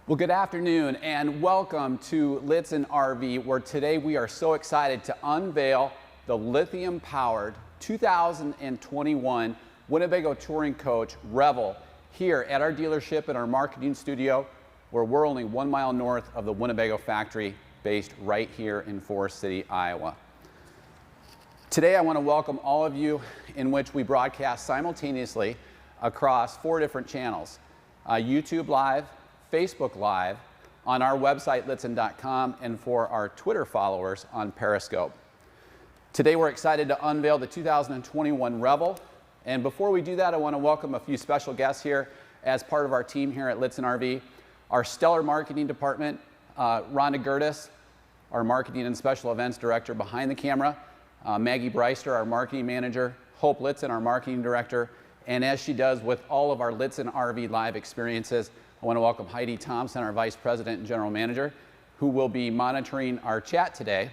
Well, good afternoon and welcome to Lichtsinn RV, where today we are so excited to unveil the lithium-powered 2021 Winnebago Touring Coach Revel here at our dealership and our marketing studio, where we're only 1 mile north of the Winnebago factory, based right here in Forest City, Iowa. Today I want to welcome all of you, in which we broadcast simultaneously across 4 different channels: YouTube Live, Facebook Live, on our website Lichtsinn.com, and for our Twitter followers on Periscope. Today we're excited to unveil the 2021 Revel, and before we do that I want to welcome a few special guests here as part of our team here at Lichtsinn RV. Our stellar marketing department, Rhonda Gertis, our marketing and special events director behind the camera, Maggie Breister, our marketing manager, Hope Litzen, our marketing director, and as she does with all of our Lichtsinn RV live experiences, I want to welcome Heidi Thompson, our Vice President and General Manager, who will be monitoring our chat today.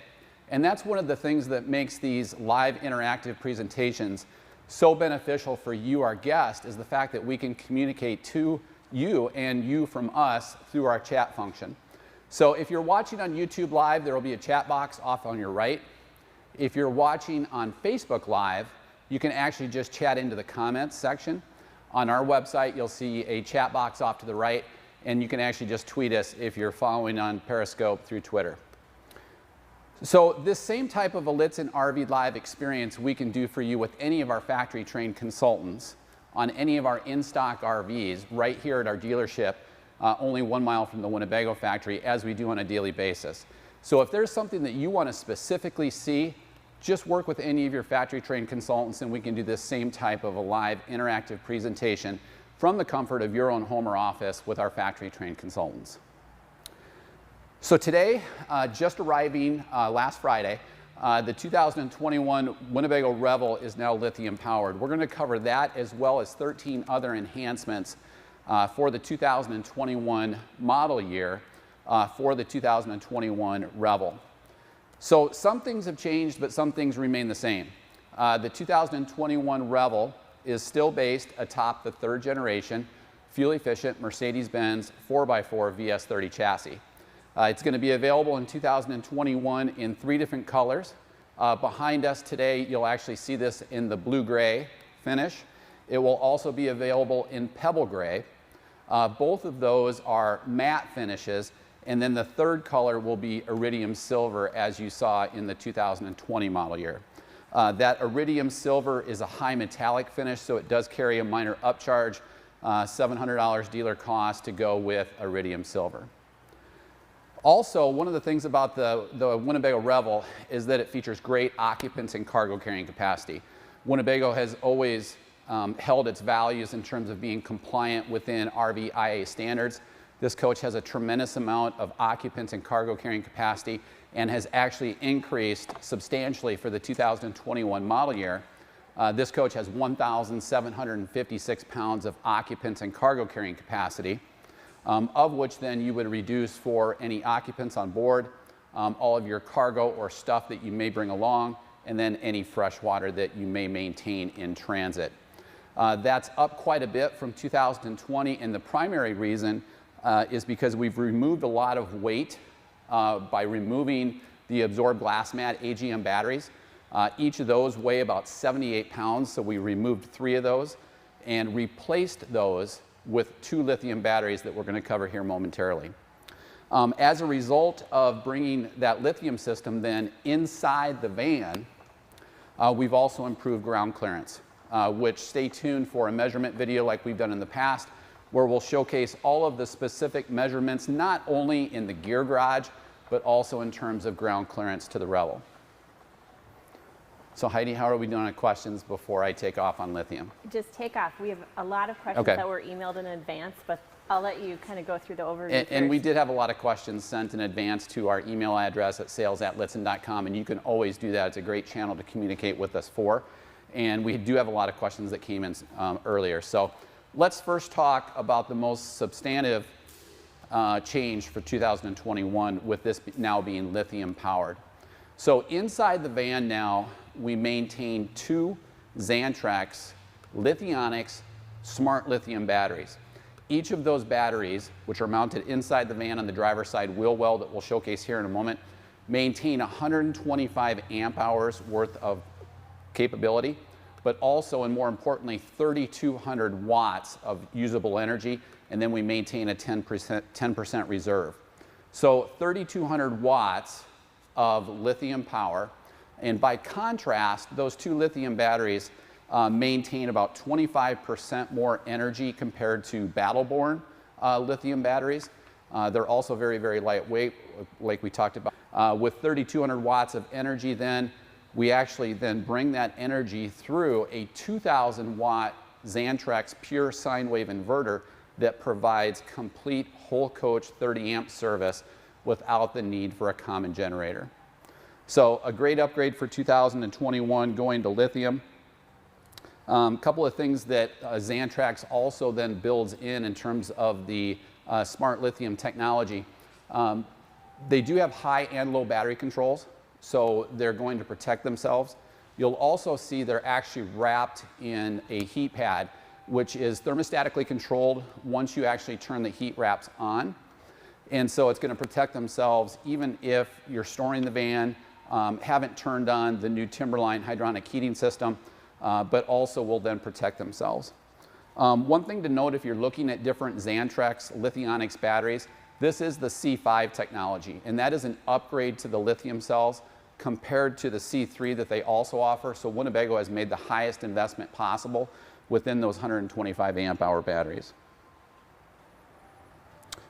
And that's one of the things that makes these live interactive presentations so beneficial for you, our guest, is the fact that we can communicate to you and you from us through our chat function. So if you're watching on YouTube Live, there will be a chat box off on your right. If you're watching on Facebook Live, you can actually just chat into the comments section. On our website, you'll see a chat box off to the right, and you can actually just tweet us if you're following on Periscope through Twitter. So this same type of a Lichtsinn RV Live experience we can do for you with any of our factory-trained consultants on any of our in-stock RVs right here at our dealership, only 1 mile from the Winnebago factory, as we do on a daily basis. So if there's something that you want to specifically see, just work with any of your factory-trained consultants and we can do this same type of a live interactive presentation from the comfort of your own home or office with our factory-trained consultants. So today, just arriving last Friday, the 2021 Winnebago Revel is now lithium-powered. We're going to cover that as well as 13 other enhancements for the 2021 model year for the 2021 Revel. So some things have changed, but some things remain the same. The 2021 Revel is still based atop the 3rd generation, fuel-efficient Mercedes-Benz 4x4 VS30 chassis. It's going to be available in 2021 in 3 different colors. Behind us today, you'll actually see this in the blue-gray finish. It will also be available in pebble gray. Both of those are matte finishes. And then the 3rd color will be iridium silver, as you saw in the 2020 model year. That iridium silver is a high metallic finish, so it does carry a minor upcharge, $700 dealer cost to go with iridium silver. Also, one of the things about the Winnebago Revel is that it features great occupants and cargo carrying capacity. Winnebago has always held its values in terms of being compliant within RVIA standards. This coach has a tremendous amount of occupants and cargo carrying capacity and has actually increased substantially for the 2021 model year. This coach has 1,756 pounds of occupants and cargo carrying capacity, of which then you would reduce for any occupants on board, all of your cargo or stuff that you may bring along, and then any fresh water that you may maintain in transit. That's up quite a bit from 2020, and the primary reason is because we've removed a lot of weight by removing the absorbed glass mat AGM batteries. Each of those weigh about 78 pounds, so we removed 3 of those and replaced those with 2 lithium batteries that we're going to cover here momentarily. As a result of bringing that lithium system then inside the van, we've also improved ground clearance, which stay tuned for a measurement video like we've done in the past, where we'll showcase all of the specific measurements, not only in the gear garage, but also in terms of ground clearance to the Revel. So Heidi, how are we doing on questions before I take off on lithium? Just take off. We have a lot of questions that were emailed in advance, but I'll let you kind of go through the overview. And we did have a lot of questions sent in advance to our email address at sales@lichtsinn.com, and you can always do that. It's a great channel to communicate with us for. And we do have a lot of questions that came in earlier. So let's first talk about the most substantive change for 2021 with this now being lithium powered. So inside the van now, we maintain 2 Xantrex Lithionics smart lithium batteries. each of those batteries, which are mounted inside the van on the driver's side wheel well that we'll showcase here in a moment, maintain 125 amp hours worth of capability, but also, and more importantly, 3,200 watts of usable energy, and then we maintain a 10% reserve. So 3,200 watts of lithium power, and by contrast, those two lithium batteries maintain about 25% more energy compared to battle-born lithium batteries. They're also very, very lightweight, like we talked about. With 3,200 watts of energy then, we actually then bring that energy through a 2,000 watt Xantrex pure sine wave inverter that provides complete whole coach 30 amp service without the need for a common generator. So a great upgrade for 2021 going to lithium. Couple of things that Xantrex also then builds in terms of the smart lithium technology. They do have high and low battery controls, so they're going to protect themselves. You'll also see they're actually wrapped in a heat pad, which is thermostatically controlled once you actually turn the heat wraps on. And so it's going to protect themselves even if you're storing the van, haven't turned on the new Timberline hydronic heating system, but also will then protect themselves. One thing to note if you're looking at different Xantrex Lithionics batteries, this is the C5 technology, and that is an upgrade to the lithium cells compared to the C3 that they also offer. So Winnebago has made the highest investment possible within those 125 amp hour batteries.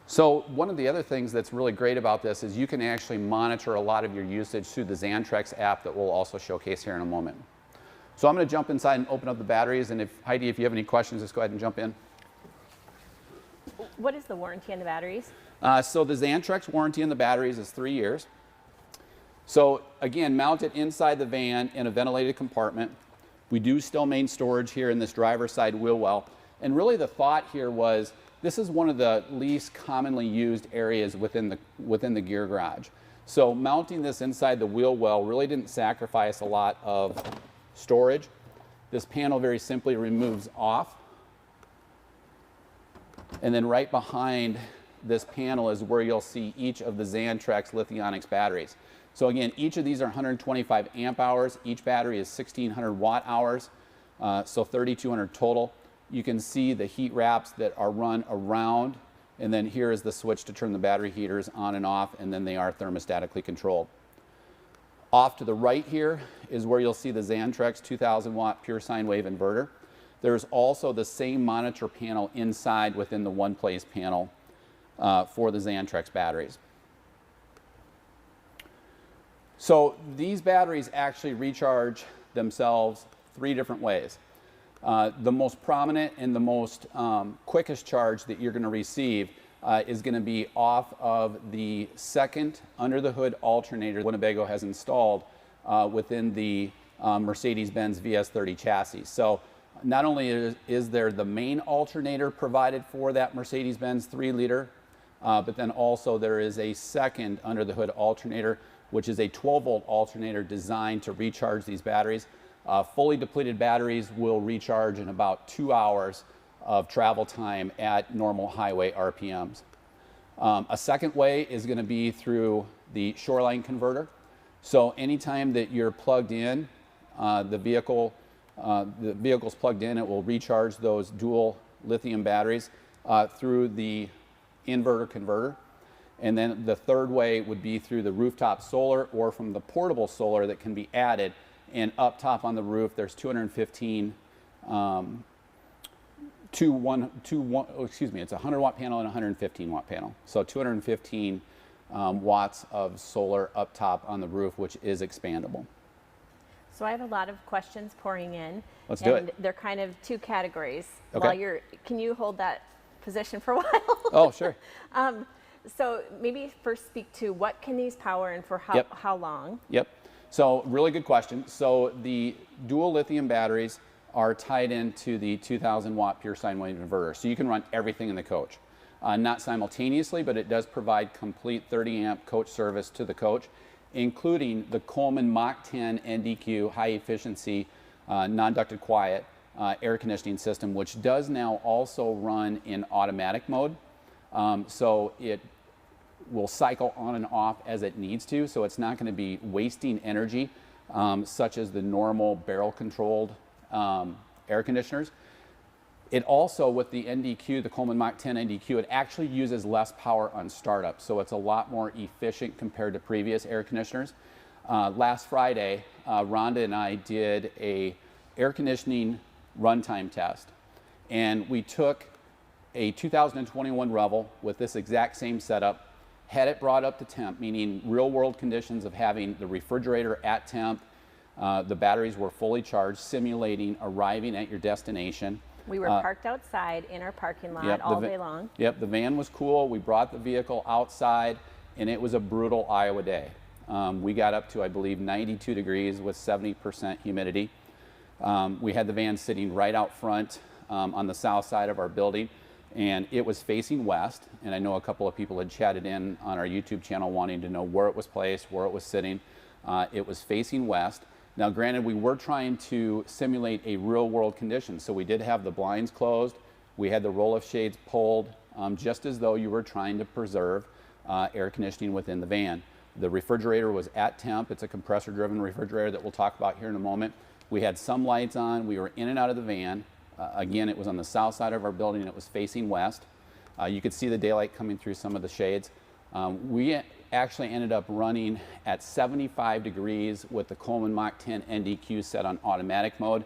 So one of the other things that's really great about this is you can actually monitor a lot of your usage through the Xantrex app that we'll also showcase here in a moment. So I'm going to jump inside and open up the batteries, and if Heidi, if you have any questions, just go ahead and jump in. What is the warranty on the batteries? So the Xantrex warranty on the batteries is 3 years. So again, mounted inside the van in a ventilated compartment. We do still main storage here in this driver's side wheel well. And really the thought here was, this is one of the least commonly used areas within the gear garage. So mounting this inside the wheel well really didn't sacrifice a lot of storage. This panel very simply removes off. And then right behind this panel is where you'll see each of the Xantrex Lithionics batteries. So again, each of these are 125 amp hours. Each battery is 1,600 watt hours, so 3,200 total. You can see the heat wraps that are run around, and then here is the switch to turn the battery heaters on and off, and then they are thermostatically controlled. Off to the right here is where you'll see the Xantrex 2,000 watt pure sine wave inverter. There's also the same monitor panel inside within the one place panel for the Xantrex batteries. So these batteries actually recharge themselves 3 different ways. The most prominent and the most quickest charge that you're going to receive is going to be off of the second under the hood alternator Winnebago has installed within the Mercedes-Benz VS30 chassis. So not only is there the main alternator provided for that Mercedes-Benz 3-liter, but then also there is a second under the hood alternator, which is a 12-volt alternator designed to recharge these batteries. Fully depleted batteries will recharge in about 2 hours of travel time at normal highway RPMs. A second way is going to be through the shoreline converter. So anytime that you're plugged in, the vehicle's plugged in, it will recharge those dual lithium batteries through the inverter converter. And then the third way would be through the rooftop solar or from the portable solar that can be added. And up top on the roof, there's 215, it's a 100 watt panel and a 115 watt panel. So 215 watts of solar up top on the roof, which is expandable. So I have a lot of questions pouring in. Let's do it. And they're kind of 2 categories. Okay. Can you hold that position for a while? Oh, sure. So maybe first speak to what can these power and for how long? Yep. So really good question. So the dual lithium batteries are tied into the 2,000 watt pure sine wave inverter. So you can run everything in the coach. Not simultaneously, but it does provide complete 30 amp coach service to the coach, including the Coleman Mach 10 NDQ high efficiency non-ducted quiet air conditioning system, which does now also run in automatic mode. So it will cycle on and off as it needs to, so it's not going to be wasting energy such as the normal barrel controlled air conditioners. It also, with the NDQ, the Coleman Mach 10 NDQ, it actually uses less power on startup, so it's a lot more efficient compared to previous air conditioners. Last Friday, Rhonda and I did a air conditioning runtime test, and we took a 2021 Revel with this exact same setup, had it brought up to temp, meaning real world conditions of having the refrigerator at temp, the batteries were fully charged, simulating arriving at your destination. We were parked outside in our parking lot all day long. Yep, the van was cool. We brought the vehicle outside, and it was a brutal Iowa day. We got up to, I believe, 92 degrees with 70% humidity. We had the van sitting right out front on the south side of our building, and it was facing west. And I know a couple of people had chatted in on our YouTube channel wanting to know where it was placed, where it was sitting. It was facing west. Now, granted, we were trying to simulate a real world condition, so we did have the blinds closed. We had the roll-off shades pulled, just as though you were trying to preserve air conditioning within the van. The refrigerator was at temp. It's a compressor-driven refrigerator that we'll talk about here in a moment. We had some lights on. We were in and out of the van. Again, it was on the south side of our building, and it was facing west. You could see the daylight coming through some of the shades. We actually ended up running at 75 degrees with the Coleman Mach 10 NDQ set on automatic mode.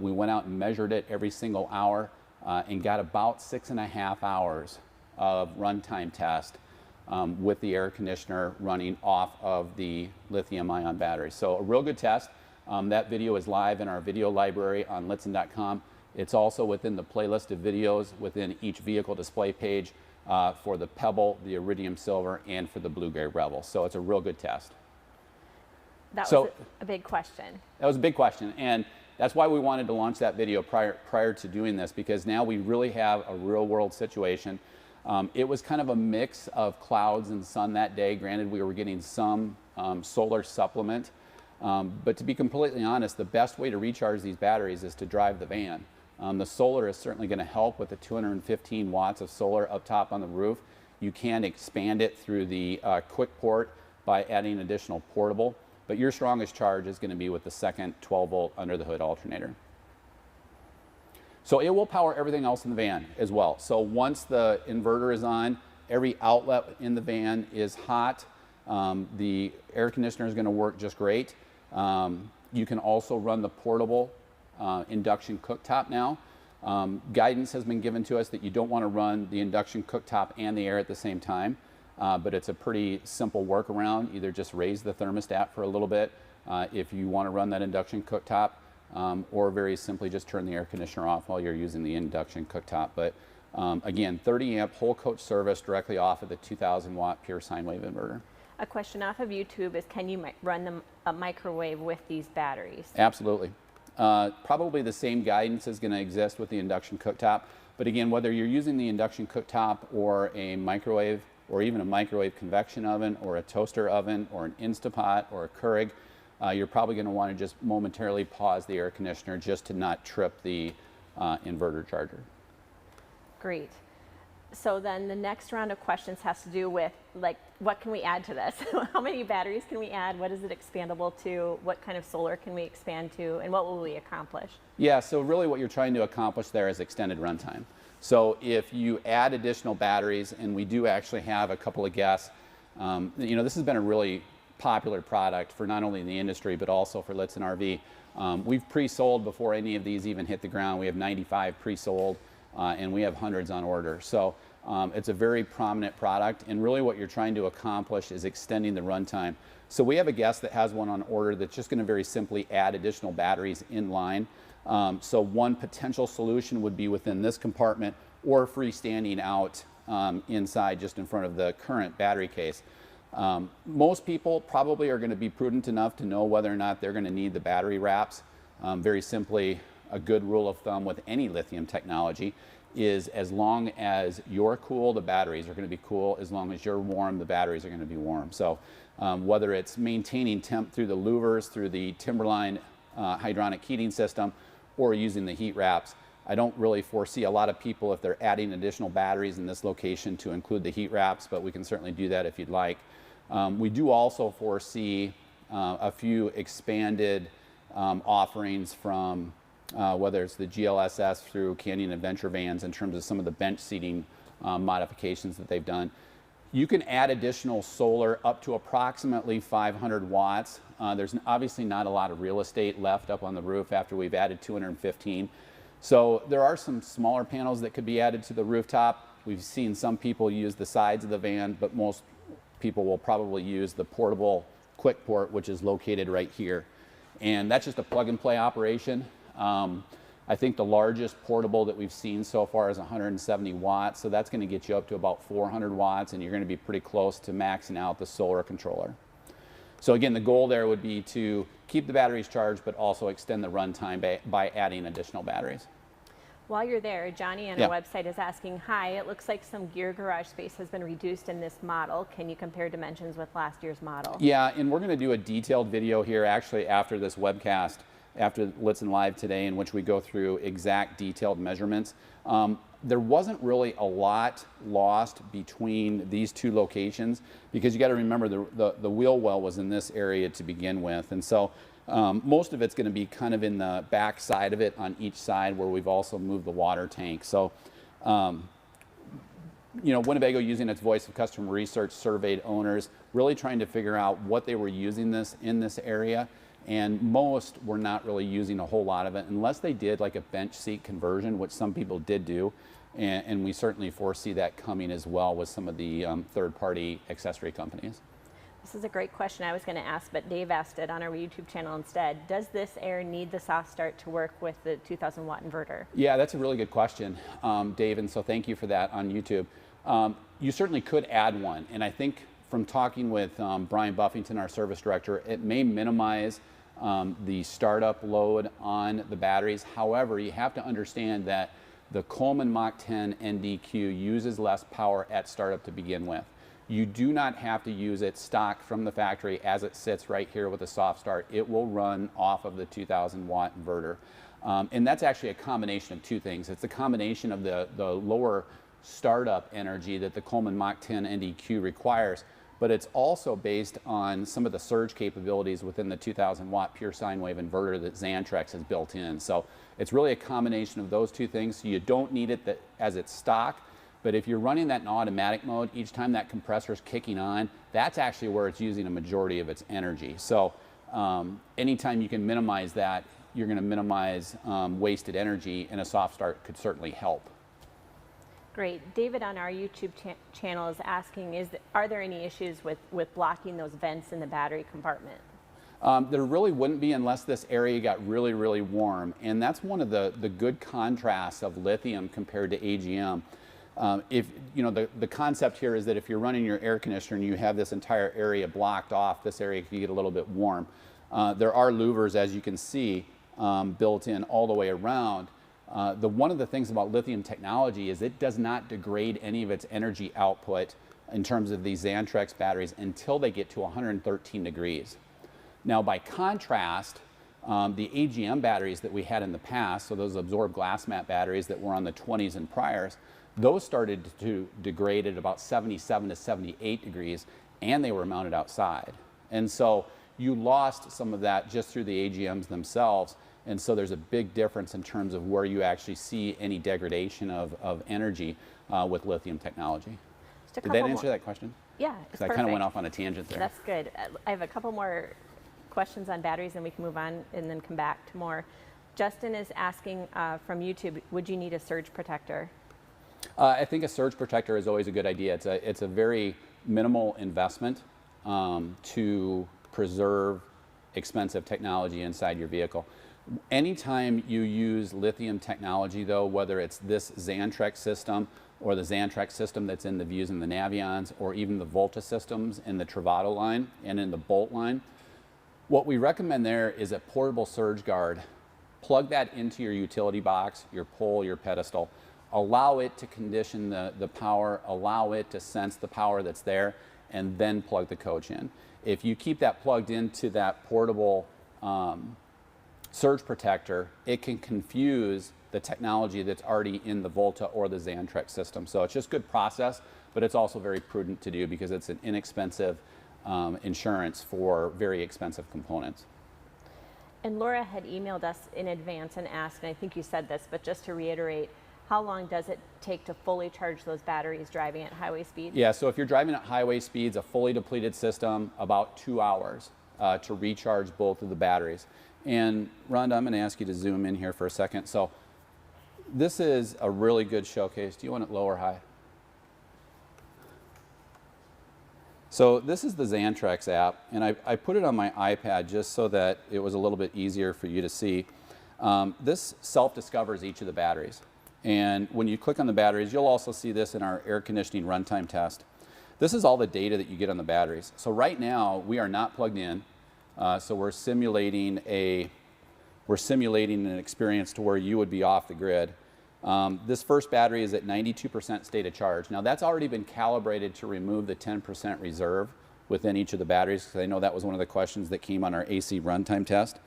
We went out and measured it every single hour and got about 6.5 hours of runtime test with the air conditioner running off of the lithium-ion battery. So a real good test. That video is live in our video library on Lichtsinn.com. It's also within the playlist of videos within each vehicle display page for the Pebble, the Iridium Silver, and for the Blue Gray Revel. So it's a real good test. That was a big question. That was a big question, and that's why we wanted to launch that video prior to doing this, because now we really have a real world situation. It was kind of a mix of clouds and sun that day. Granted, we were getting some solar supplement, but to be completely honest, the best way to recharge these batteries is to drive the van. The solar is certainly going to help with the 215 watts of solar up top on the roof. You can expand it through the quick port by adding additional portable, but your strongest charge is going to be with the second 12-volt under the hood alternator. So it will power everything else in the van as well. So once the inverter is on, every outlet in the van is hot. The air conditioner is going to work just great. You can also run the portable induction cooktop now. Guidance has been given to us that you don't want to run the induction cooktop and the air at the same time, but it's a pretty simple workaround. Either just raise the thermostat for a little bit if you want to run that induction cooktop, or very simply just turn the air conditioner off while you're using the induction cooktop. But again, 30 amp whole coach service directly off of the 2000 watt pure sine wave inverter. A question off of YouTube is, can you run a microwave with these batteries? Absolutely. Probably the same guidance is going to exist with the induction cooktop, but again, whether you're using the induction cooktop or a microwave, or even a microwave convection oven, or a toaster oven, or an Instapot, or a Keurig, you're probably going to want to just momentarily pause the air conditioner just to not trip the inverter charger. Great. So then the next round of questions has to do with, like, what can we add to this? How many batteries can we add? What is it expandable to? What kind of solar can we expand to? And what will we accomplish? Yeah, so really what you're trying to accomplish there is extended runtime. So if you add additional batteries, and we do actually have a couple of guests, you know, this has been a really popular product for not only the industry, but also for Lichtsinn RV. We've pre-sold before any of these even hit the ground. We have 95 pre-sold. And we have hundreds on order. So it's a very prominent product, and really what you're trying to accomplish is extending the runtime. So we have a guest that has one on order that's just going to very simply add additional batteries in line. So one potential solution would be within this compartment, or freestanding out inside just in front of the current battery case. Most people probably are going to be prudent enough to know whether or not they're going to need the battery wraps. Very simply, a good rule of thumb with any lithium technology is, as long as you're cool, the batteries are going to be cool. As long as you're warm, the batteries are going to be warm. So whether it's maintaining temp through the louvers, through the Timberline hydronic heating system, or using the heat wraps. I don't really foresee a lot of people, if they're adding additional batteries in this location, to include the heat wraps, but we can certainly do that if you'd like. We do also foresee a few expanded offerings from whether it's the GLSS through Canyon Adventure Vans in terms of some of the bench seating modifications that they've done. You can add additional solar up to approximately 500 watts. There's obviously not a lot of real estate left up on the roof after we've added 215. So there are some smaller panels that could be added to the rooftop. We've seen some people use the sides of the van, but most people will probably use the portable quick port, which is located right here. And that's just a plug and play operation. I think the largest portable that we've seen so far is 170 watts. So that's going to get you up to about 400 watts, and you're going to be pretty close to maxing out the solar controller. So again, the goal there would be to keep the batteries charged, but also extend the runtime by adding additional batteries. While you're there, Johnny on our website is asking, hi, it looks like some gear garage space has been reduced in this model. Can you compare dimensions with last year's model? Yeah, and we're going to do a detailed video here actually after this webcast, after Lichtsinn Live today, in which we go through exact detailed measurements. There wasn't really a lot lost between these two locations, because you got to remember the wheel well was in this area to begin with, and so most of it's going to be kind of in the back side of it on each side, where we've also moved the water tank. So you know, Winnebago, using its voice of customer research, surveyed owners, really trying to figure out what they were using this in this area. And most were not really using a whole lot of it, unless they did like a bench seat conversion, which some people did do. And we certainly foresee that coming as well with some of the third-party accessory companies. This is a great question I was going to ask, but Dave asked it on our YouTube channel instead. Does this air need the soft start to work with the 2,000 watt inverter? Yeah, that's a really good question, Dave, and so thank you for that on YouTube. You certainly could add one, and I think from talking with Brian Buffington, our service director, it may minimize the startup load on the batteries. However, you have to understand that the Coleman Mach 10 NDQ uses less power at startup to begin with. You do not have to use it stock from the factory as it sits right here with a soft start. It will run off of the 2,000 watt inverter. And that's actually a combination of two things. It's a combination of the lower startup energy that the Coleman Mach 10 NDQ requires, but it's also based on some of the surge capabilities within the 2,000 watt pure sine wave inverter that Xantrex has built in. So it's really a combination of those two things. So you don't need it as it's stock, but if you're running that in automatic mode, each time that compressor is kicking on, that's actually where it's using a majority of its energy. So anytime you can minimize that, you're going to minimize wasted energy, and a soft start could certainly help. Great. David on our YouTube channel is asking, are there any issues with blocking those vents in the battery compartment? There really wouldn't be, unless this area got really, really warm. And that's one of the good contrasts of lithium compared to AGM. If you know, the concept here is that if you're running your air conditioner and you have this entire area blocked off, this area can get a little bit warm. There are louvers, as you can see, built in all the way around. One of the things about lithium technology is it does not degrade any of its energy output in terms of these Xantrex batteries until they get to 113 degrees. Now, by contrast, the AGM batteries that we had in the past, so those absorbed glass mat batteries that were on the 20s and priors, those started to degrade at about 77 to 78 degrees, and they were mounted outside. And so you lost some of that just through the AGMs themselves. And so there's a big difference in terms of where you actually see any degradation of energy with lithium technology. Did that answer that question? Yeah, because I kind of went off on a tangent there. That's good. I have a couple more questions on batteries, and we can move on and then come back to more. Justin is asking from YouTube, would you need a surge protector? I think a surge protector is always a good idea. It's a very minimal investment to preserve expensive technology inside your vehicle. Anytime you use lithium technology, though, whether it's this Xantrex system or the Xantrex system that's in the Views and the Navions, or even the Volta systems in the Travato line and in the Bolt line, what we recommend there is a portable surge guard. Plug that into your utility box, your pole, your pedestal. Allow it to condition the power, allow it to sense the power that's there, and then plug the coach in. If you keep that plugged into that portable surge protector, it can confuse the technology that's already in the Volta or the Xantrex system. So it's just good process, but it's also very prudent to do because it's an inexpensive insurance for very expensive components. And Laura had emailed us in advance and asked, and I think you said this, but just to reiterate, how long does it take to fully charge those batteries driving at highway speeds? Yeah, so if you're driving at highway speeds, a fully depleted system, about 2 hours to recharge both of the batteries. And Rhonda, I'm going to ask you to zoom in here for a second. So this is a really good showcase. Do you want it low or high? So this is the Xantrex app, and I put it on my iPad just so that it was a little bit easier for you to see. This self-discovers each of the batteries. And when you click on the batteries, you'll also see this in our air conditioning runtime test. This is all the data that you get on the batteries. So right now, we are not plugged in. So we're simulating an experience to where you would be off the grid. This first battery is at 92% state of charge. Now that's already been calibrated to remove the 10% reserve within each of the batteries, because I know that was one of the questions that came on our AC runtime test.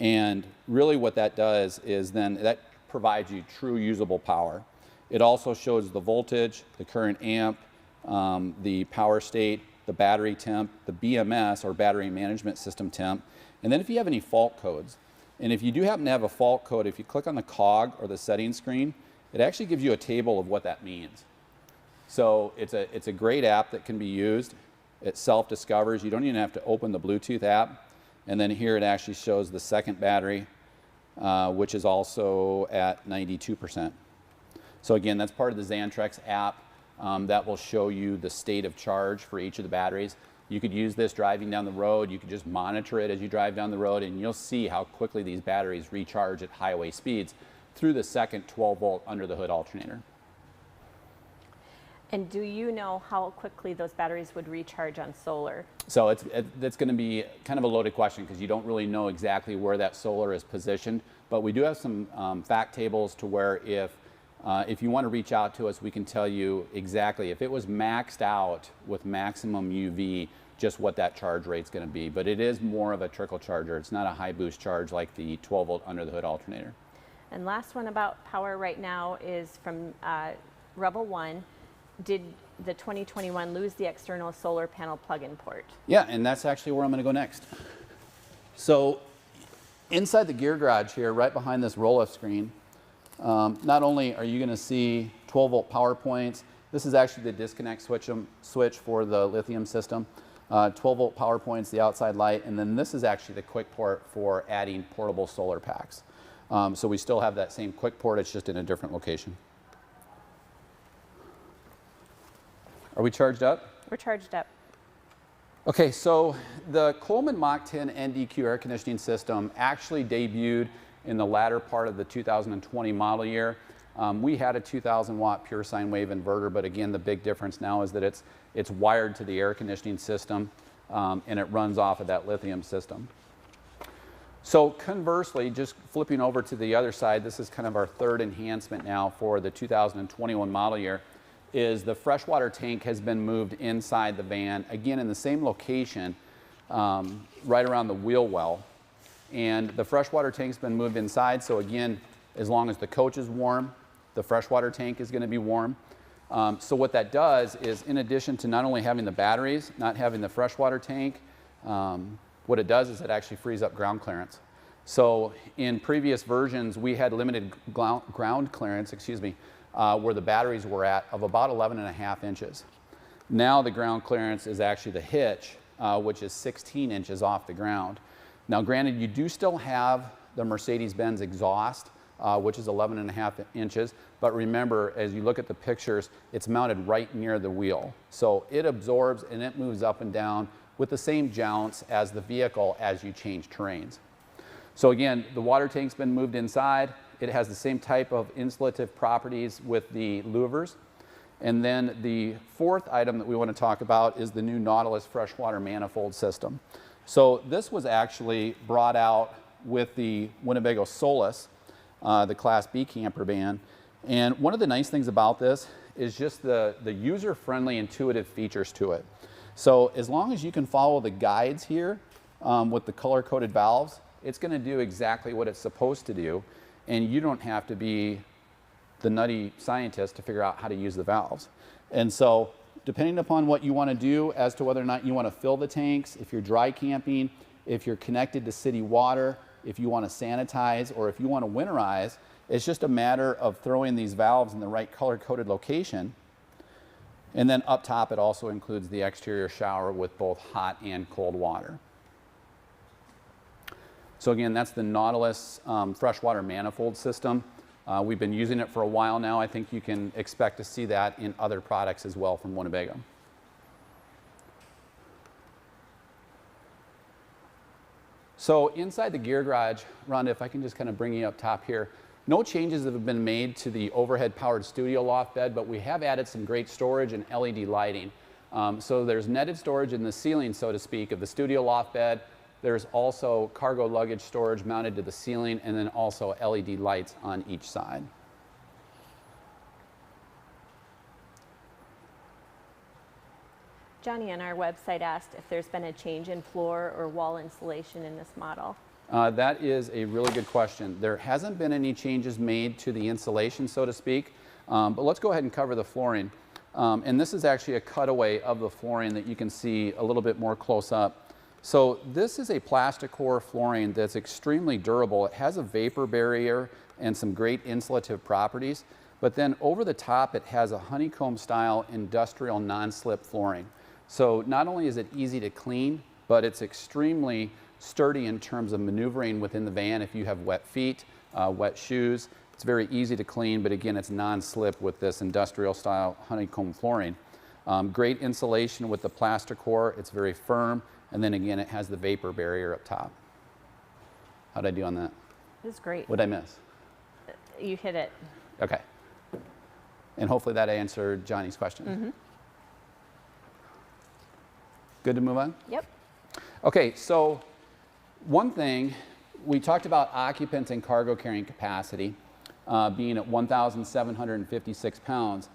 And really what that does is then that provides you true usable power. It also shows the voltage, the current amp, the power state, the battery temp, the BMS or battery management system temp, and then if you have any fault codes. And if you do happen to have a fault code, if you click on the cog or the settings screen, it actually gives you a table of what that means. So it's a great app that can be used. It self-discovers. You don't even have to open the Bluetooth app. And then here it actually shows the second battery, which is also at 92%. So again, that's part of the Xantrex app that will show you the state of charge for each of the batteries. You could use this driving down the road. You could just monitor it as you drive down the road, and you'll see how quickly these batteries recharge at highway speeds through the second 12-volt under the hood alternator. And do you know how quickly those batteries would recharge on solar? So that's going to be kind of a loaded question because you don't really know exactly where that solar is positioned, but we do have some fact tables to where if you want to reach out to us, we can tell you exactly if it was maxed out with maximum UV, just what that charge rate's going to be. But it is more of a trickle charger. It's not a high boost charge like the 12-volt under the hood alternator. And last one about power right now is from Revel 1. Did the 2021 lose the external solar panel plug-in port? Yeah, and that's actually where I'm going to go next. So inside the gear garage here, right behind this roll-off screen, not only are you going to see 12-volt power points, this is actually the disconnect switch for the lithium system. 12-volt power points, the outside light, and then this is actually the quick port for adding portable solar packs. So we still have that same quick port, it's just in a different location. Are we charged up? We're charged up. Okay, so the Coleman Mach 10 NDQ air conditioning system actually debuted in the latter part of the 2020 model year. We had a 2,000 watt pure sine wave inverter, but again, the big difference now is that it's wired to the air conditioning system and it runs off of that lithium system. So conversely, just flipping over to the other side, this is kind of our third enhancement now for the 2021 model year, is the freshwater tank has been moved inside the van, again in the same location, right around the wheel well. And the freshwater tank's been moved inside, so again, as long as the coach is warm, the freshwater tank is going to be warm. So what that does is, in addition to not only having the batteries, not having the freshwater tank, what it does is it actually frees up ground clearance. So in previous versions, we had limited ground clearance, where the batteries were at of about 11.5 inches. Now the ground clearance is actually the hitch, which is 16 inches off the ground. Now granted, you do still have the Mercedes-Benz exhaust, which is 11.5 inches, but remember, as you look at the pictures, it's mounted right near the wheel. So it absorbs and it moves up and down with the same jounce as the vehicle as you change terrains. So again, the water tank's been moved inside. It has the same type of insulative properties with the louvers. And then the fourth item that we want to talk about is the new Nautilus freshwater manifold system. So this was actually brought out with the Winnebago Solus, the Class B camper van. And one of the nice things about this is just the user-friendly, intuitive features to it. So as long as you can follow the guides here with the color-coded valves, it's going to do exactly what it's supposed to do, and you don't have to be the nutty scientist to figure out how to use the valves. And so depending upon what you want to do as to whether or not you want to fill the tanks, if you're dry camping, if you're connected to city water, if you want to sanitize, or if you want to winterize, it's just a matter of throwing these valves in the right color-coded location. And then up top, it also includes the exterior shower with both hot and cold water. So again, that's the Nautilus freshwater manifold system. We've been using it for a while now. I think you can expect to see that in other products as well from Winnebago. So inside the gear garage, Rhonda, if I can just kind of bring you up top here, no changes have been made to the overhead powered studio loft bed, but we have added some great storage and LED lighting. So there's netted storage in the ceiling, so to speak, of the studio loft bed. There's also cargo luggage storage mounted to the ceiling, and then also LED lights on each side. Johnny on our website asked if there's been a change in floor or wall insulation in this model. That is a really good question. There hasn't been any changes made to the insulation, so to speak, but let's go ahead and cover the flooring. And this is actually a cutaway of the flooring that you can see a little bit more close up. So this is a plastic core flooring that's extremely durable. It has a vapor barrier and some great insulative properties, but then over the top it has a honeycomb style industrial non-slip flooring. So not only is it easy to clean, but it's extremely sturdy in terms of maneuvering within the van if you have wet feet, wet shoes. It's very easy to clean, but again, it's non-slip with this industrial style honeycomb flooring. Great insulation with the plastic core. It's very firm. And then again, it has the vapor barrier up top. How'd I do on that? This is great. What'd I miss? You hit it. Okay. And hopefully that answered Johnny's question. Mm-hmm. Good to move on? Yep. Okay, so one thing, we talked about occupants and cargo carrying capacity being at 1,756 pounds.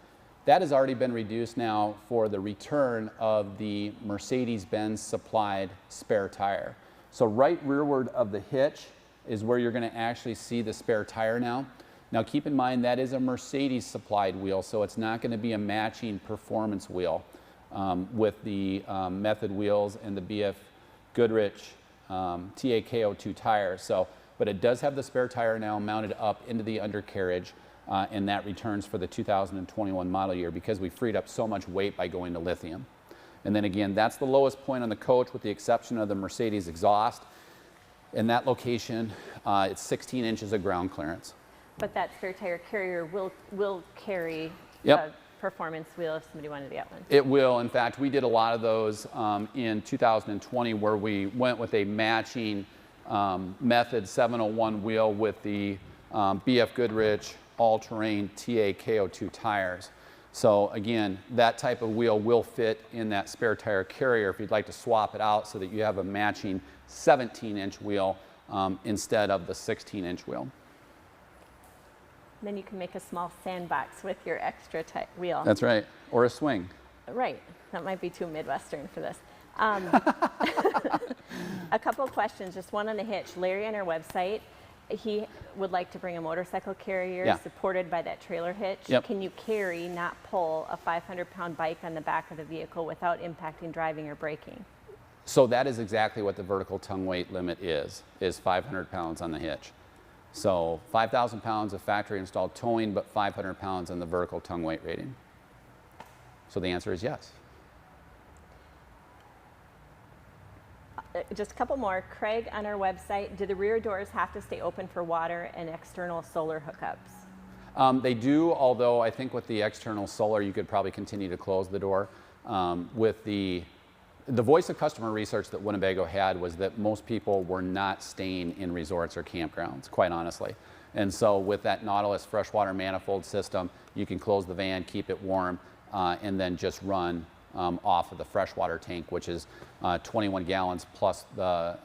That has already been reduced now for the return of the Mercedes-Benz supplied spare tire. So right rearward of the hitch is where you're going to actually see the spare tire now. Now keep in mind that is a Mercedes supplied wheel, so it's not going to be a matching performance wheel with the Method wheels and the BF Goodrich TAKO2 tires. So, but it does have the spare tire now mounted up into the undercarriage. And that returns for the 2021 model year because we freed up so much weight by going to lithium. And then again, that's the lowest point on the coach with the exception of the Mercedes exhaust. In that location, it's 16 inches of ground clearance. But that spare tire carrier will carry Yep. a performance wheel if somebody wanted to get one. It will. In fact, we did a lot of those in 2020 where we went with a matching Method 701 wheel with the BF Goodrich all-terrain TAKO2 tires. So again, that type of wheel will fit in that spare tire carrier if you'd like to swap it out so that you have a matching 17-inch wheel instead of the 16-inch wheel. Then you can make a small sandbox with your extra wheel. That's right, or a swing. Right, that might be too Midwestern for this. A couple of questions, just one on the hitch. Larry on our website, he would like to bring a motorcycle carrier supported by that trailer hitch. Yep. Can you carry, not pull, a 500-pound bike on the back of the vehicle without impacting driving or braking? So that is exactly what the vertical tongue weight limit is 500 pounds on the hitch. So 5,000 pounds of factory installed towing, but 500 pounds on the vertical tongue weight rating. So the answer is yes. Just a couple more. Craig on our website, do the rear doors have to stay open for water and external solar hookups? They do, although I think with the external solar, you could probably continue to close the door. With the voice of customer research that Winnebago had was that most people were not staying in resorts or campgrounds, quite honestly. And so with that Nautilus freshwater manifold system, you can close the van, keep it warm, and then just run off of the freshwater tank, which is 21 gallons plus the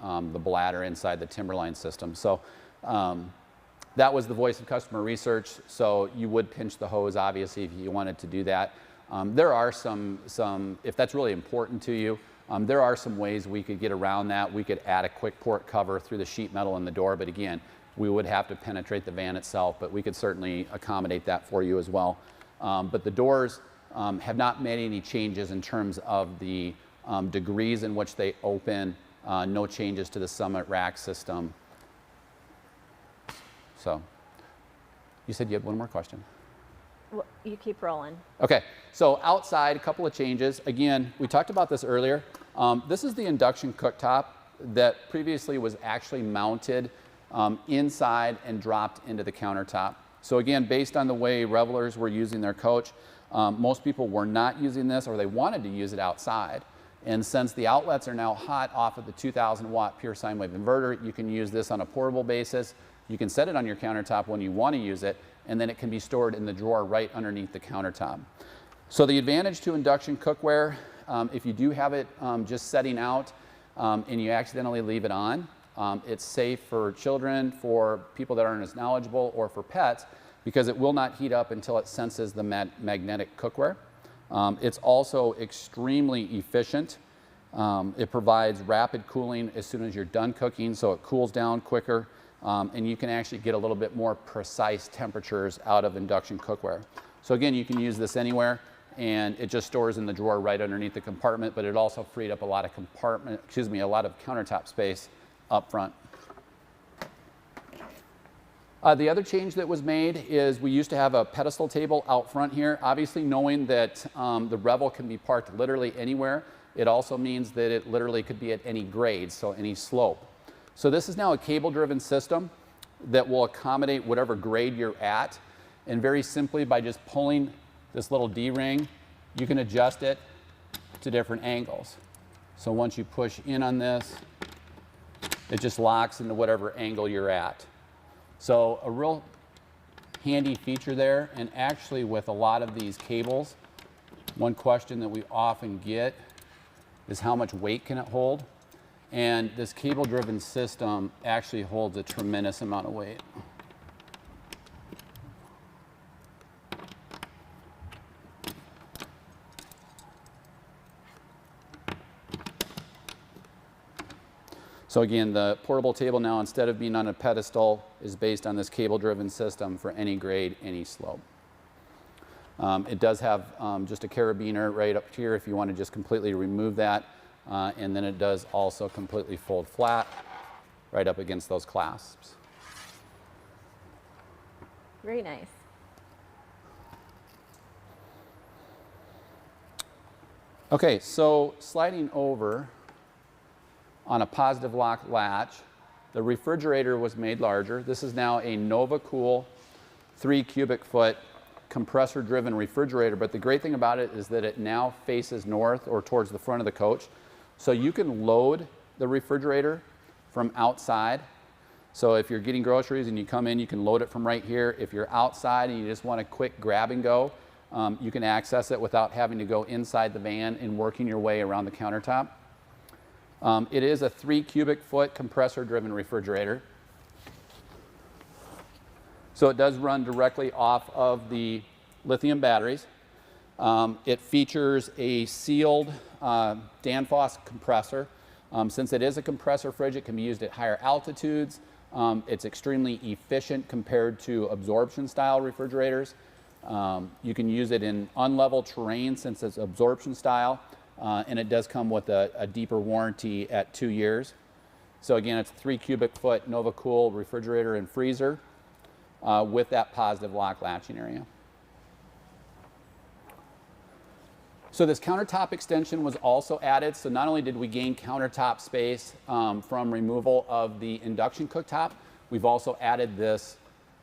bladder inside the Timberline system. So that was the voice of customer research. So you would pinch the hose, obviously, if you wanted to do that. There are some, if that's really important to you, There are some ways we could get around that. We could add a quick port cover through the sheet metal in the door, but again, we would have to penetrate the van itself, but we could certainly accommodate that for you as well. But the doors have not made any changes in terms of the degrees in which they open, no changes to the Summit rack system. So, you said you had one more question? Well, you keep rolling. Okay, so outside, a couple of changes. Again, we talked about this earlier. This is the induction cooktop that previously was actually mounted inside and dropped into the countertop. So again, based on the way revelers were using their coach, most people were not using this, or they wanted to use it outside. And since the outlets are now hot off of the 2,000 watt pure sine wave inverter, you can use this on a portable basis. You can set it on your countertop when you want to use it, and then it can be stored in the drawer right underneath the countertop. So the advantage to induction cookware, if you do have it just setting out and you accidentally leave it on, it's safe for children, for people that aren't as knowledgeable, or for pets, because it will not heat up until it senses the magnetic cookware. It's also extremely efficient. It provides rapid cooling as soon as you're done cooking, so it cools down quicker, and you can actually get a little bit more precise temperatures out of induction cookware. So again, you can use this anywhere, and it just stores in the drawer right underneath the compartment, but it also freed up a lot of a lot of countertop space up front. The other change that was made is we used to have a pedestal table out front here. Obviously, knowing that the Revel can be parked literally anywhere, it also means that it literally could be at any grade, so any slope. So this is now a cable-driven system that will accommodate whatever grade you're at. And very simply, by just pulling this little D-ring, you can adjust it to different angles. So once you push in on this, it just locks into whatever angle you're at. So a real handy feature there. And actually, with a lot of these cables, one question that we often get is how much weight can it hold? And this cable-driven system actually holds a tremendous amount of weight. So again, the portable table now, instead of being on a pedestal, is based on this cable-driven system for any grade, any slope. It does have just a carabiner right up here if you want to just completely remove that. And then it does also completely fold flat right up against those clasps. Very nice. Okay, so sliding over on a positive lock latch, the refrigerator was made larger. This is now a NovaCool 3 cubic foot compressor driven refrigerator, but the great thing about it is that it now faces north or towards the front of the coach. So you can load the refrigerator from outside. So if you're getting groceries and you come in, you can load it from right here. If you're outside and you just want a quick grab and go, you can access it without having to go inside the van and working your way around the countertop. It is a 3 cubic foot compressor driven refrigerator. So it does run directly off of the lithium batteries. It features a sealed Danfoss compressor. Since it is a compressor fridge, it can be used at higher altitudes. It's extremely efficient compared to absorption style refrigerators. You can use it in unlevel terrain since it's absorption style, and it does come with a deeper warranty at 2 years. So again, it's a 3 cubic foot NovaCool refrigerator and freezer with that positive lock latching area. So this countertop extension was also added. So not only did we gain countertop space from removal of the induction cooktop, we've also added this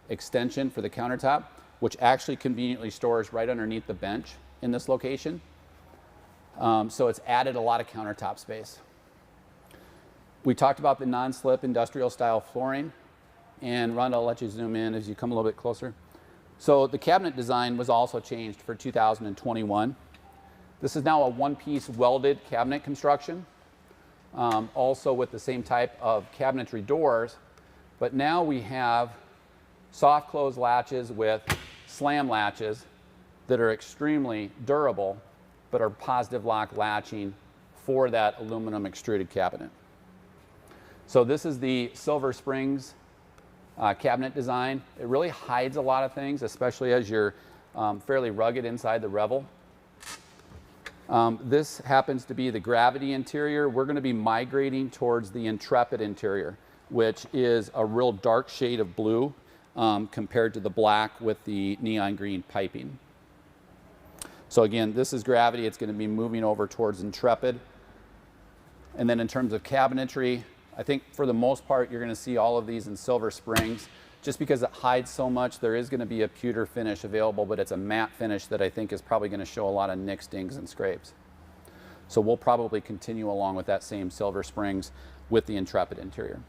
extension for the countertop, which actually conveniently stores right underneath the bench in this location. So it's added a lot of countertop space. We talked about the non-slip industrial style flooring. And Rhonda, I'll let you zoom in as you come a little bit closer. So the cabinet design was also changed for 2021. This is now a one-piece welded cabinet construction, also with the same type of cabinetry doors, but now we have soft close latches with slam latches that are extremely durable, but are positive lock latching for that aluminum extruded cabinet. So this is the Silver Springs cabinet design. It really hides a lot of things, especially as you're fairly rugged inside the Revel. This happens to be the Gravity interior. We're going to be migrating towards the Intrepid interior, which is a real dark shade of blue compared to the black with the neon green piping. So again, this is Gravity. It's going to be moving over towards Intrepid. And then in terms of cabinetry, I think for the most part, you're going to see all of these in Silver Springs. Just because it hides so much, there is going to be a pewter finish available, but it's a matte finish that I think is probably going to show a lot of nicks, dings, and scrapes. So we'll probably continue along with that same Silver Springs with the Intrepid interior.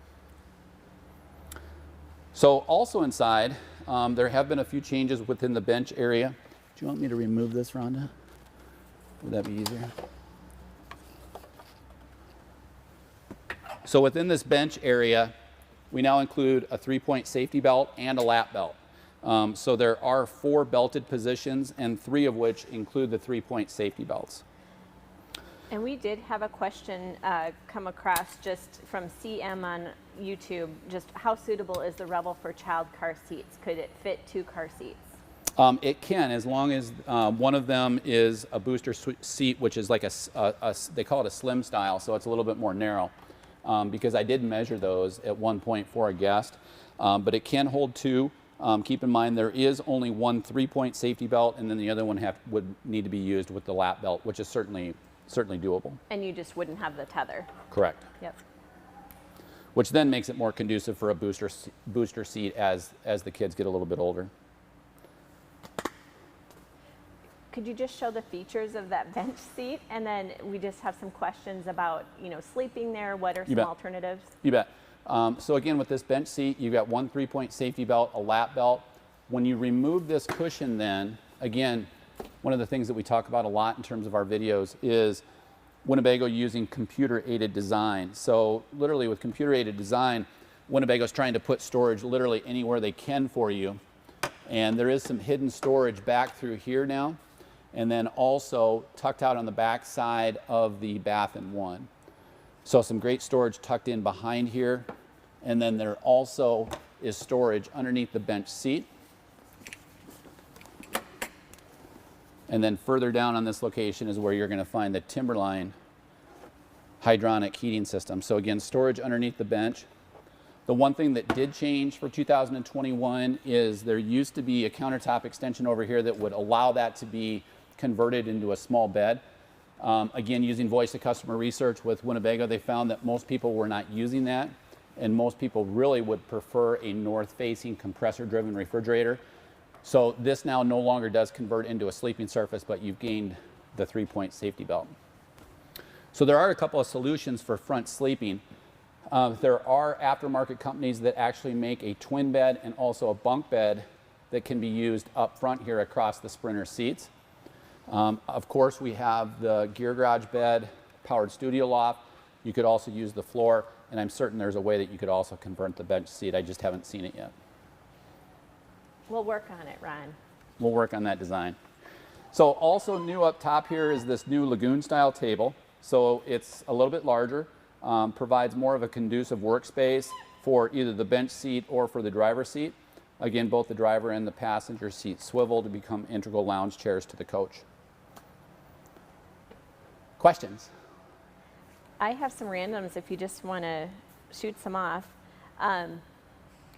So also inside, there have been a few changes within the bench area. Do you want me to remove this, Rhonda? Would that be easier? So within this bench area, we now include a 3-point safety belt and a lap belt. So there are 4 belted positions, and 3 of which include the 3-point safety belts. And we did have a question come across just from CM on YouTube, just how suitable is the Revel for child car seats? Could it fit 2 car seats? It can, as long as one of them is a booster seat, which is like they call it a slim style, so it's a little bit more narrow. Because I did measure those at one point for a guest, but it can hold 2. Keep in mind there is only one 3-point safety belt, and then the other one would need to be used with the lap belt, which is certainly doable. And you just wouldn't have the tether. Correct. Yep. Which then makes it more conducive for a booster seat as the kids get a little bit older. Could you just show the features of that bench seat? And then we just have some questions about, sleeping there. What are some alternatives? You bet. So again, with this bench seat, you've got one 3-point safety belt, a lap belt. When you remove this cushion then, again, one of the things that we talk about a lot in terms of our videos is Winnebago using computer-aided design. So literally with computer-aided design, Winnebago's trying to put storage literally anywhere they can for you. And there is some hidden storage back through here now, and then also tucked out on the back side of the bath and one. So some great storage tucked in behind here. And then there also is storage underneath the bench seat. And then further down on this location is where you're going to find the Timberline hydronic heating system. So again, storage underneath the bench. The one thing that did change for 2021 is there used to be a countertop extension over here that would allow that to be converted into a small bed. Again, using voice of customer research with Winnebago, they found that most people were not using that, and most people really would prefer a north-facing compressor-driven refrigerator. So this now no longer does convert into a sleeping surface, but you've gained the 3-point safety belt. So there are a couple of solutions for front sleeping. There are aftermarket companies that actually make a twin bed and also a bunk bed that can be used up front here across the Sprinter seats. Of course, we have the Gear Garage bed, powered studio loft. You could also use the floor, and I'm certain there's a way that you could also convert the bench seat. I just haven't seen it yet. We'll work on it, Ron. We'll work on that design. So also new up top here is this new Lagoon style table. So it's a little bit larger, provides more of a conducive workspace for either the bench seat or for the driver's seat. Again, both the driver and the passenger seat swivel to become integral lounge chairs to the coach. Questions? I have some randoms if you just want to shoot some off.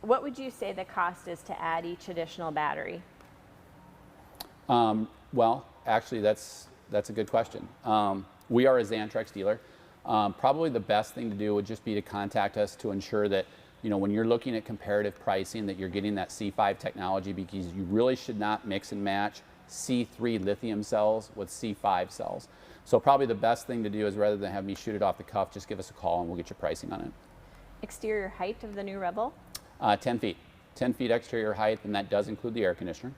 What would you say the cost is to add each additional battery? Well, actually, that's a good question. We are a Xantrex dealer. Probably the best thing to do would just be to contact us to ensure that, when you're looking at comparative pricing, that you're getting that C5 technology, because you really should not mix and match C3 lithium cells with C5 cells. So probably the best thing to do is, rather than have me shoot it off the cuff, just give us a call and we'll get your pricing on it. Exterior height of the new Revel? 10 feet. 10 feet exterior height, and that does include the air conditioner.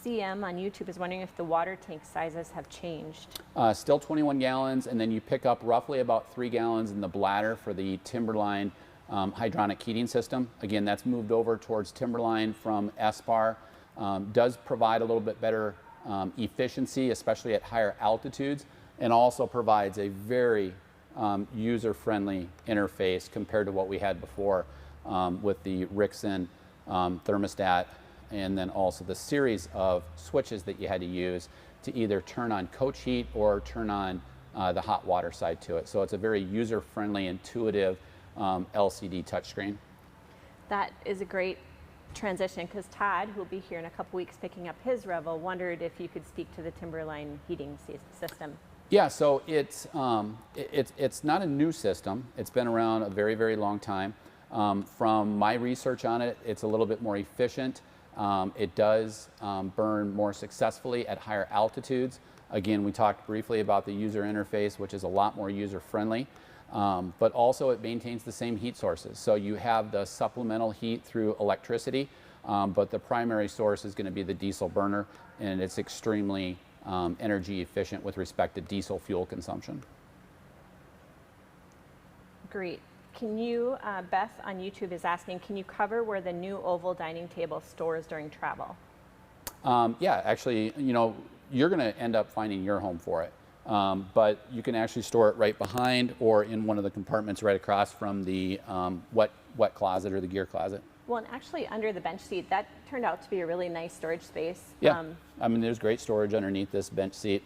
CM on YouTube is wondering if the water tank sizes have changed. Still 21 gallons, and then you pick up roughly about 3 gallons in the bladder for the Timberline hydronic heating system. Again, that's moved over towards Timberline from SPAR. Does provide a little bit better efficiency, especially at higher altitudes, and also provides a very user-friendly interface compared to what we had before with the Lichtsinn thermostat, and then also the series of switches that you had to use to either turn on coach heat or turn on the hot water side to it. So it's a very user-friendly, intuitive LCD touchscreen. That is a great transition, because Todd, who will be here in a couple weeks picking up his Revel, wondered if you could speak to the Timberline heating system. Yeah, so it's not a new system. It's been around a very, very long time. From my research on it, it's a little bit more efficient. It does burn more successfully at higher altitudes. Again, we talked briefly about the user interface, which is a lot more user-friendly, but also it maintains the same heat sources. So you have the supplemental heat through electricity, but the primary source is going to be the diesel burner, and it's extremely energy efficient with respect to diesel fuel consumption. Great. Can you, Beth on YouTube is asking, can you cover where the new oval dining table stores during travel? Yeah, actually, you know, you're going to end up finding your home for it. But you can actually store it right behind or in one of the compartments right across from the wet closet or the gear closet. Well, and actually under the bench seat, that turned out to be a really nice storage space. Yeah, I mean, there's great storage underneath this bench seat.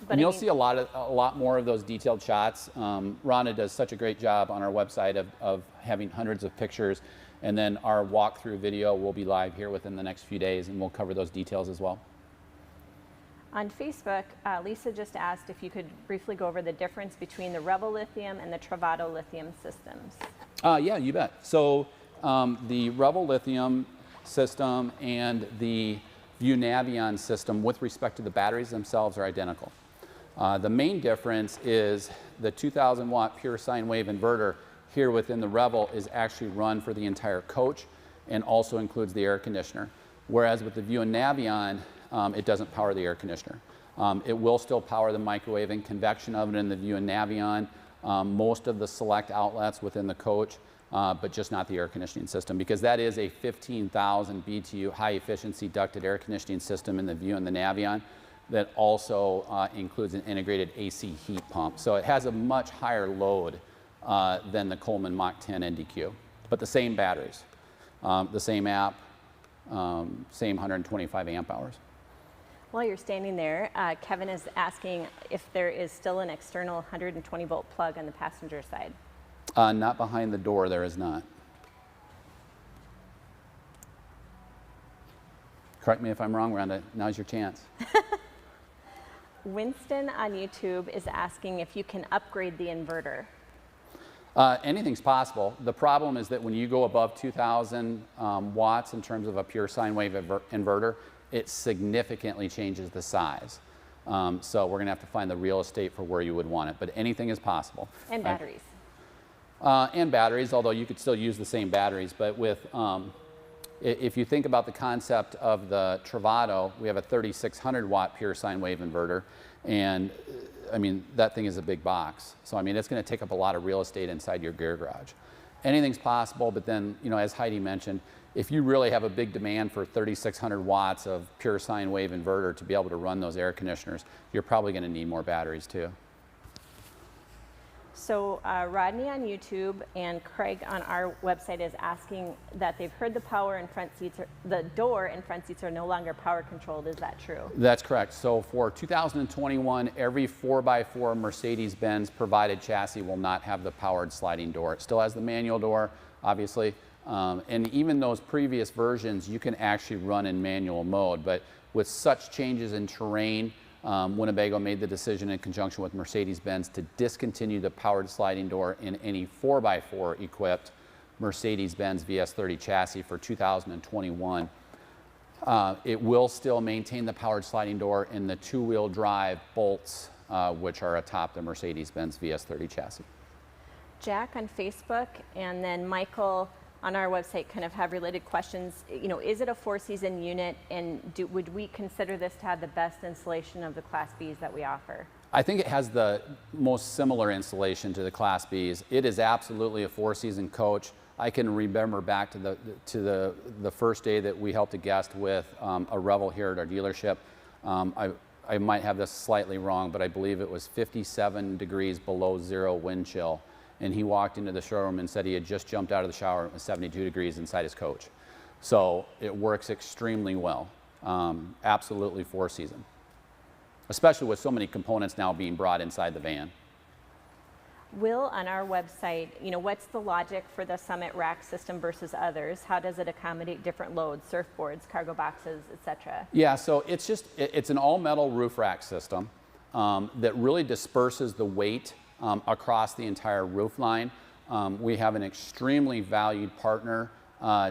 And you'll see a lot more of those detailed shots. Rhonda does such a great job on our website of having hundreds of pictures, and then our walkthrough video will be live here within the next few days, and we'll cover those details as well. On Facebook, Lisa just asked if you could briefly go over the difference between the Revel lithium and the Travato lithium systems. Yeah, you bet. So the Revel lithium system and the View Navion system with respect to the batteries themselves are identical. The main difference is the 2,000 watt pure sine wave inverter here within the Revel is actually run for the entire coach and also includes the air conditioner. Whereas with the View and Navion, it doesn't power the air conditioner. It will still power the microwave and convection oven in the View and Navion, most of the select outlets within the coach, but just not the air conditioning system, because that is a 15,000 BTU high efficiency ducted air conditioning system in the View and the Navion that also includes an integrated AC heat pump. So it has a much higher load than the Coleman Mach 10 NDQ, but the same batteries, the same app, same 125 amp hours. While you're standing there, Kevin is asking if there is still an external 120 volt plug on the passenger side. Not behind the door, there is not. Correct me if I'm wrong, Rhonda. Now's your chance. Winston on YouTube is asking if you can upgrade the inverter. Anything's possible. The problem is that when you go above 2,000 watts in terms of a pure sine wave inverter, it significantly changes the size. So we're going to have to find the real estate for where you would want it, but anything is possible. And batteries. And batteries, although you could still use the same batteries. But with, if you think about the concept of the Travato, we have a 3,600 watt pure sine wave inverter, and I mean, that thing is a big box. So I mean, it's going to take up a lot of real estate inside your gear garage. Anything's possible, but then, you know, as Heidi mentioned, if you really have a big demand for 3,600 watts of pure sine wave inverter to be able to run those air conditioners, you're probably going to need more batteries too. So Rodney on YouTube and Craig on our website is asking that they've heard the the door and front seats are no longer power controlled. Is that true? That's correct. So for 2021, every 4x4 Mercedes-Benz provided chassis will not have the powered sliding door. It still has the manual door, obviously. And even those previous versions, you can actually run in manual mode. But with such changes in terrain, Winnebago made the decision in conjunction with Mercedes-Benz to discontinue the powered sliding door in any 4x4 equipped Mercedes-Benz VS30 chassis for 2021. It will still maintain the powered sliding door in the two-wheel drive bolts, which are atop the Mercedes-Benz VS30 chassis. Jack on Facebook and then Michael on our website kind of have related questions. You know, is it a 4-season unit, and would we consider this to have the best installation of the Class Bs that we offer? I think it has the most similar installation to the Class Bs. It is absolutely a 4-season coach. I can remember back to the first day that we helped a guest with a Revel here at our dealership. I might have this slightly wrong, but I believe it was 57 degrees below zero wind chill. And he walked into the showroom and said he had just jumped out of the shower and it was 72 degrees inside his coach. So it works extremely well. Absolutely four-season, especially with so many components now being brought inside the van. Will, on our website, what's the logic for the Summit rack system versus others? How does it accommodate different loads, surfboards, cargo boxes, etc.? Yeah, so it's an all-metal roof rack system that really disperses the weight across the entire roof line. We have an extremely valued partner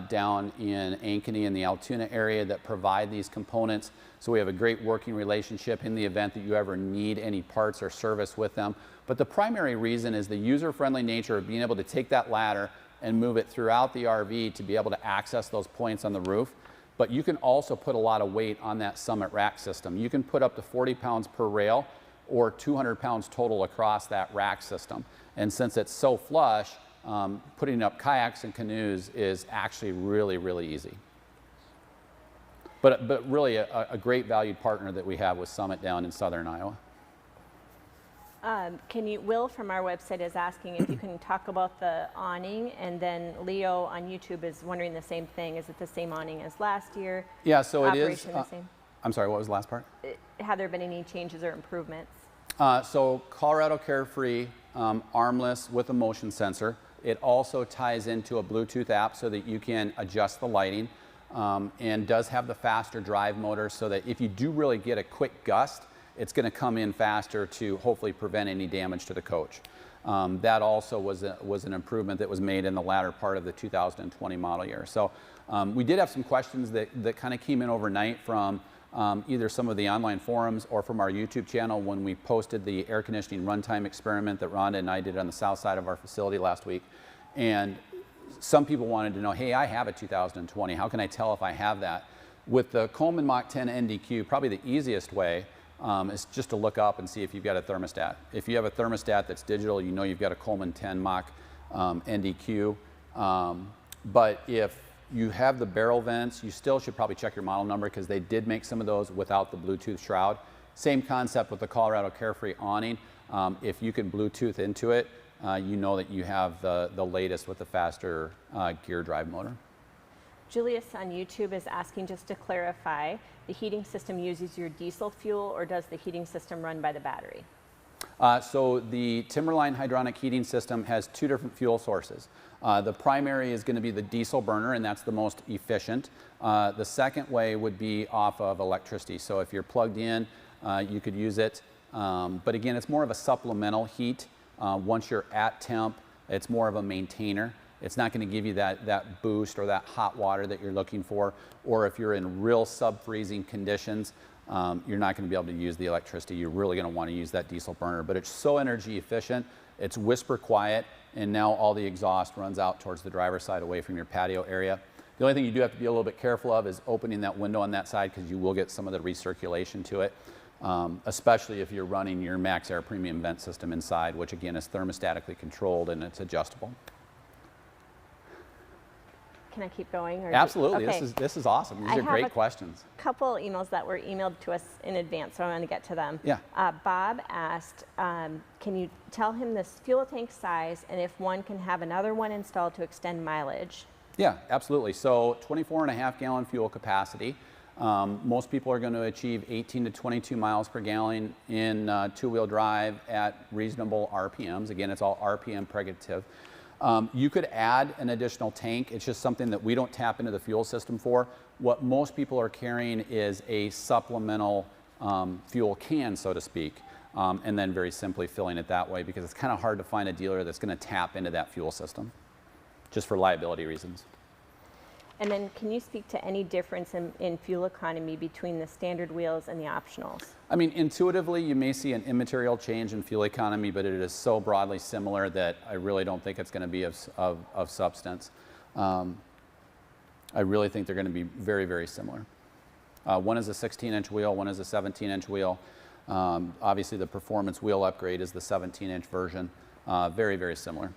down in Ankeny in the Altoona area that provide these components. So we have a great working relationship in the event that you ever need any parts or service with them. But the primary reason is the user-friendly nature of being able to take that ladder and move it throughout the RV to be able to access those points on the roof. But you can also put a lot of weight on that Summit rack system. You can put up to 40 pounds per rail or 200 pounds total across that rack system. And since it's so flush, putting up kayaks and canoes is actually really, really easy. But really a great valued partner that we have with Summit down in southern Iowa. Will from our website is asking if you can talk about the awning, and then Leo on YouTube is wondering the same thing. Is it the same awning as last year? Yeah, so it is. The same? I'm sorry, what was the last part? Have there been any changes or improvements? So Colorado Carefree, armless with a motion sensor. It also ties into a Bluetooth app so that you can adjust the lighting, and does have the faster drive motor so that if you do really get a quick gust, it's going to come in faster to hopefully prevent any damage to the coach. That also was an improvement that was made in the latter part of the 2020 model year. So we did have some questions that kind of came in overnight from either some of the online forums or from our YouTube channel when we posted the air conditioning runtime experiment that Rhonda and I did on the south side of our facility last week. And some people wanted to know, hey, I have a 2020. How can I tell if I have that? With the Coleman Mach 10 NDQ, probably the easiest way is just to look up and see if you've got a thermostat. If you have a thermostat that's digital, you know you've got a Coleman 10 Mach NDQ. But if you have the barrel vents, you still should probably check your model number because they did make some of those without the Bluetooth shroud. Same concept with the Colorado Carefree awning. If you can Bluetooth into it, you know that you have the latest with the faster gear drive motor. Julius on YouTube is asking just to clarify, the heating system uses your diesel fuel or does the heating system run by the battery? So the Timberline hydronic heating system has two different fuel sources. The primary is going to be the diesel burner, and that's the most efficient. The second way would be off of electricity. So if you're plugged in, you could use it. But again, it's more of a supplemental heat. Once you're at temp, it's more of a maintainer. It's not going to give you that boost or that hot water that you're looking for. Or if you're in real sub-freezing conditions, you're not going to be able to use the electricity. You're really going to want to use that diesel burner. But it's so energy efficient, it's whisper quiet, and now all the exhaust runs out towards the driver's side away from your patio area. The only thing you do have to be a little bit careful of is opening that window on that side because you will get some of the recirculation to it, especially if you're running your Max Air Premium vent system inside, which again is thermostatically controlled and it's adjustable. Can I keep going? Or Absolutely. Okay. This is awesome. These are great questions. A couple emails that were emailed to us in advance, so I'm going to get to them. Yeah. Bob asked, can you tell him the fuel tank size and if one can have another one installed to extend mileage? Yeah, absolutely. So 24.5 gallon fuel capacity. Most people are going to achieve 18 to 22 miles per gallon in two-wheel drive at reasonable RPMs. Again, it's all RPM pregative. You could add an additional tank. It's just something that we don't tap into the fuel system for. What most people are carrying is a supplemental fuel can, so to speak, and then very simply filling it that way because it's kind of hard to find a dealer that's going to tap into that fuel system, just for liability reasons. And then can you speak to any difference in fuel economy between the standard wheels and the optionals? I mean, intuitively, you may see an immaterial change in fuel economy, but it is so broadly similar that I really don't think it's going to be of substance. I really think they're going to be very, very similar. One is a 16-inch wheel, one is a 17-inch wheel. Obviously, the performance wheel upgrade is the 17-inch version. Very, very similar.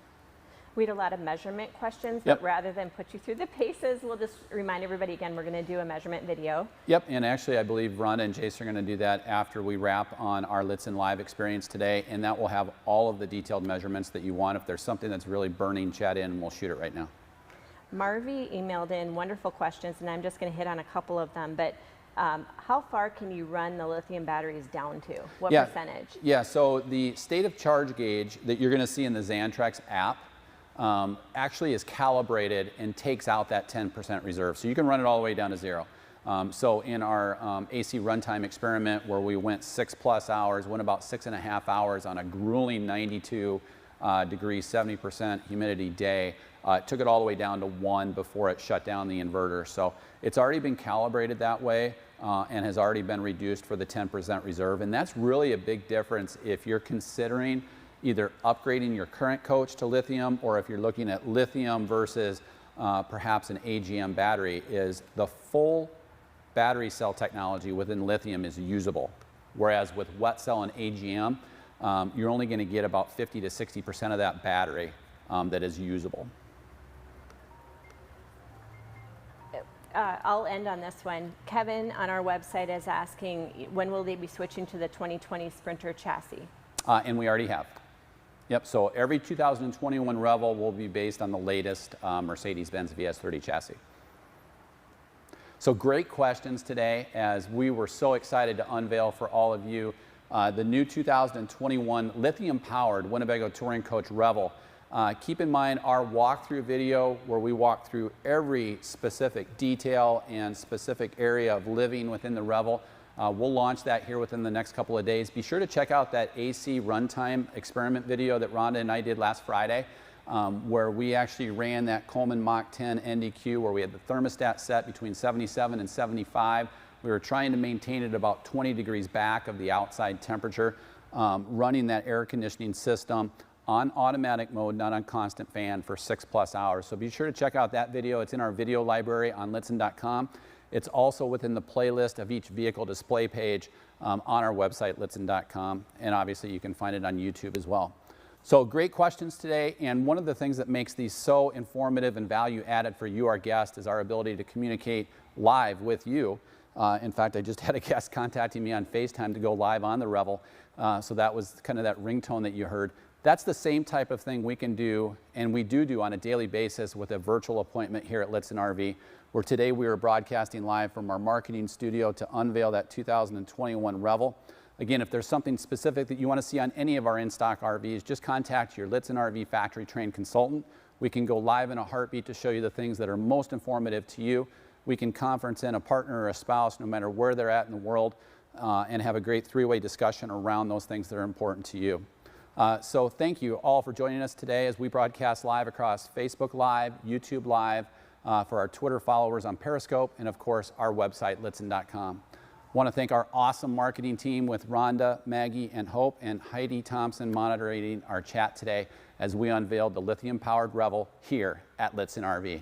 We had a lot of measurement questions, but rather than put you through the paces, we'll just remind everybody again, we're going to do a measurement video. Yep, and actually I believe Rhonda and Jason are going to do that after we wrap on our Lichtsinn Live experience today, and that will have all of the detailed measurements that you want. If there's something that's really burning, chat in, we'll shoot it right now. Marvy emailed in wonderful questions, and I'm just going to hit on a couple of them, but how far can you run the lithium batteries down to? What percentage? Yeah, so the state of charge gauge that you're going to see in the Xantrex app actually is calibrated and takes out that 10% reserve. So you can run it all the way down to 0. So in our AC runtime experiment where we went 6+ hours, went about 6.5 hours on a grueling 92 degrees, 70% humidity day, took it all the way down to 1 before it shut down the inverter. So it's already been calibrated that way and has already been reduced for the 10% reserve. And that's really a big difference if you're considering either upgrading your current coach to lithium, or if you're looking at lithium versus perhaps an AGM battery, is the full battery cell technology within lithium is usable. Whereas with wet cell and AGM, you're only going to get about 50 to 60% of that battery that is usable. I'll end on this one. Kevin on our website is asking, when will they be switching to the 2020 Sprinter chassis? And we already have. Yep, so every 2021 Revel will be based on the latest Mercedes-Benz VS30 chassis. So great questions today, as we were so excited to unveil for all of you the new 2021 lithium-powered Winnebago Touring Coach Revel. Keep in mind our walkthrough video where we walk through every specific detail and specific area of living within the Revel. We'll launch that here within the next couple of days. Be sure to check out that AC runtime experiment video that Rhonda and I did last Friday, where we actually ran that Coleman Mach 10 NDQ, where we had the thermostat set between 77 and 75. We were trying to maintain it about 20 degrees back of the outside temperature, running that air conditioning system on automatic mode, not on constant fan, for 6+ hours. So be sure to check out that video. It's in our video library on Lichtsinn.com. It's also within the playlist of each vehicle display page on our website, Lichtsinn.com, and obviously you can find it on YouTube as well. So great questions today, and one of the things that makes these so informative and value added for you, our guest, is our ability to communicate live with you. In fact, I just had a guest contacting me on FaceTime to go live on the Revel, so that was kind of that ringtone that you heard. That's the same type of thing we can do, and we do on a daily basis with a virtual appointment here at Lichtsinn RV, where today we are broadcasting live from our marketing studio to unveil that 2021 Revel. Again, if there's something specific that you want to see on any of our in-stock RVs, just contact your Lichtsinn RV factory trained consultant. We can go live in a heartbeat to show you the things that are most informative to you. We can conference in a partner or a spouse, no matter where they're at in the world, and have a great three-way discussion around those things that are important to you. So thank you all for joining us today as we broadcast live across Facebook Live, YouTube Live, for our Twitter followers on Periscope, and of course our website, Lichtsinn.com. I want to thank our awesome marketing team with Rhonda, Maggie, and Hope, and Heidi Thompson monitoring our chat today as we unveiled the lithium-powered Revel here at Lichtsinn RV.